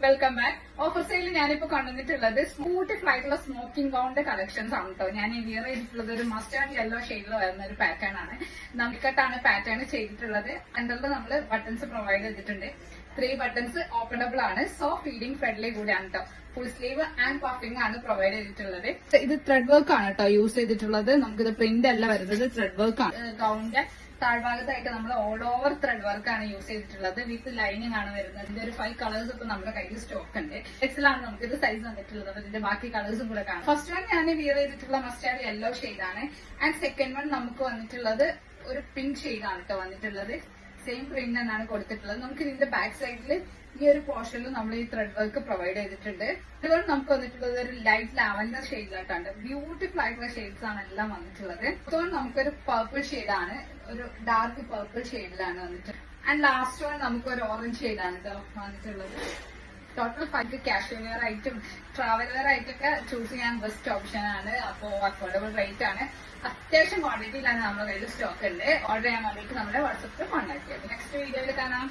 Welcome back. Offer സെയിലിൽ ഞാനിപ്പോ കണ്ടുവന്നിട്ടുള്ളത് beautiful ആയിട്ടുള്ള സ്മോക്കിംഗ് ഗൗണിന്റെ കളക്ഷൻസ് ആണ് കേട്ടോ. ഞാൻ വിയർ ചെയ്തിട്ടുള്ളത് ഒരു മസ്റ്റാർഡ് യെല്ലോ ഷെയ്ഡിൽ വരുന്ന ഒരു പാറ്റേൺ ആണ്. നമുക്കട്ടാണ് പാറ്റേൺ ചെയ്തിട്ടുള്ളത്. സെന്ററിൽ നമ്മൾ ബട്ടൺസ് പ്രൊവൈഡ് ചെയ്തിട്ടുണ്ട്. 3 ബട്ടൺസ് ഓപ്പണബിൾ ആണ്. സോ ഫീഡിംഗ് ഫ്രെൻഡ്ലി കൂടിയാണ് കേട്ടോ. ഫുൾ സ്ലീവ് ആൻഡ് പഫിംഗ് ആണ് പ്രൊവൈഡ് ചെയ്തിട്ടുള്ളത്. ഇത് ത്രെഡ് വർക്ക് ആണ് കേട്ടോ യൂസ് ചെയ്തിട്ടുള്ളത്. നമുക്കിത് പ്രിന്റ് അല്ല വരുന്നത്, ത്രെഡ് വർക്ക് ആണ്. ഗൗണിന്റെ താഴ്ഭാഗത്തായിട്ട് നമ്മൾ ഓൾ ഓവർ ത്രെഡ് വർക്ക് ആണ് യൂസ് ചെയ്തിട്ടുള്ളത്. വിത്ത് ലൈനിങ് ആണ് വരുന്നത്. ഇതിന്റെ ഒരു 5 കളേഴ്സ് ഇപ്പൊ നമ്മുടെ കയ്യിൽ സ്റ്റോക്ക് ഉണ്ട്. എക്സലാണ് നമുക്ക് ഇത് സൈസ് വന്നിട്ടുള്ളത്. അപ്പൊ ഇതിന്റെ ബാക്കി കളേഴ്സും കൂടെ കാണാം. ഫസ്റ്റ് വൺ ഞാൻ വിയർ ചെയ്തിട്ടുള്ള മസ്റ്റാർഡ് യെല്ലോ ഷെയ്ഡ് ആണ്. ആൻഡ് സെക്കൻഡ് വൺ നമുക്ക് വന്നിട്ടുള്ളത് ഒരു പിങ്ക് ഷെയ്ഡ് ആണ് കേട്ടോ വന്നിട്ടുള്ളത്. സെയിം പ്രിന്റ് എന്നാണ് കൊടുത്തിട്ടുള്ളത്. നമുക്ക് ഇതിന്റെ ബാക്ക് സൈഡിൽ ഈ ഒരു പോർഷനിൽ നമ്മൾ ഈ ത്രെഡ് വർക്ക് പ്രൊവൈഡ് ചെയ്തിട്ടുണ്ട്. അതുകൊണ്ട് നമുക്ക് വന്നിട്ടുള്ളത് ഒരു ലൈറ്റ് ലാവൻഡർ ഷെയ്ഡിലായിട്ടാണ്. ബ്യൂട്ടിഫുൾ ആയിട്ടുള്ള ഷെയ്ഡ്സ് ആണ് എല്ലാം വന്നിട്ടുള്ളത്. അതുകൊണ്ട് നമുക്കൊരു പർപ്പിൾ ഷെയ്ഡാണ്, ഒരു ഡാർക്ക് പർപ്പിൾ ഷെയ്ഡിലാണ് വന്നിട്ടുള്ളത്. ആൻഡ് ലാസ്റ്റ് വൺ നമുക്കൊരു ഓറഞ്ച് ഷെയ്ഡാണ് കേട്ടോ വന്നിട്ടുള്ളത്. ടോട്ടൽ 5 ക്യാഷ്വൽ വെയർ ആയിട്ടും ട്രാവൽ വെയർ ആയിട്ടൊക്കെ ചൂസ് ചെയ്യാൻ ബെസ്റ്റ് ഓപ്ഷൻ ആണ്. അപ്പോൾ അഫോർഡബിൾ റേറ്റ് ആണ്. അത്യാവശ്യം ക്വാണ്ടിറ്റിയിലാണ് നമ്മുടെ കയ്യിൽ സ്റ്റോക്ക് ഉണ്ട്. ഓർഡർ ചെയ്യാൻ വേണ്ടിയിട്ട് നമ്മുടെ വാട്സപ്പിൽ കോൺടാക്ട് ചെയ്യാം. നെക്സ്റ്റ് വീഡിയോയിൽ കാണാം.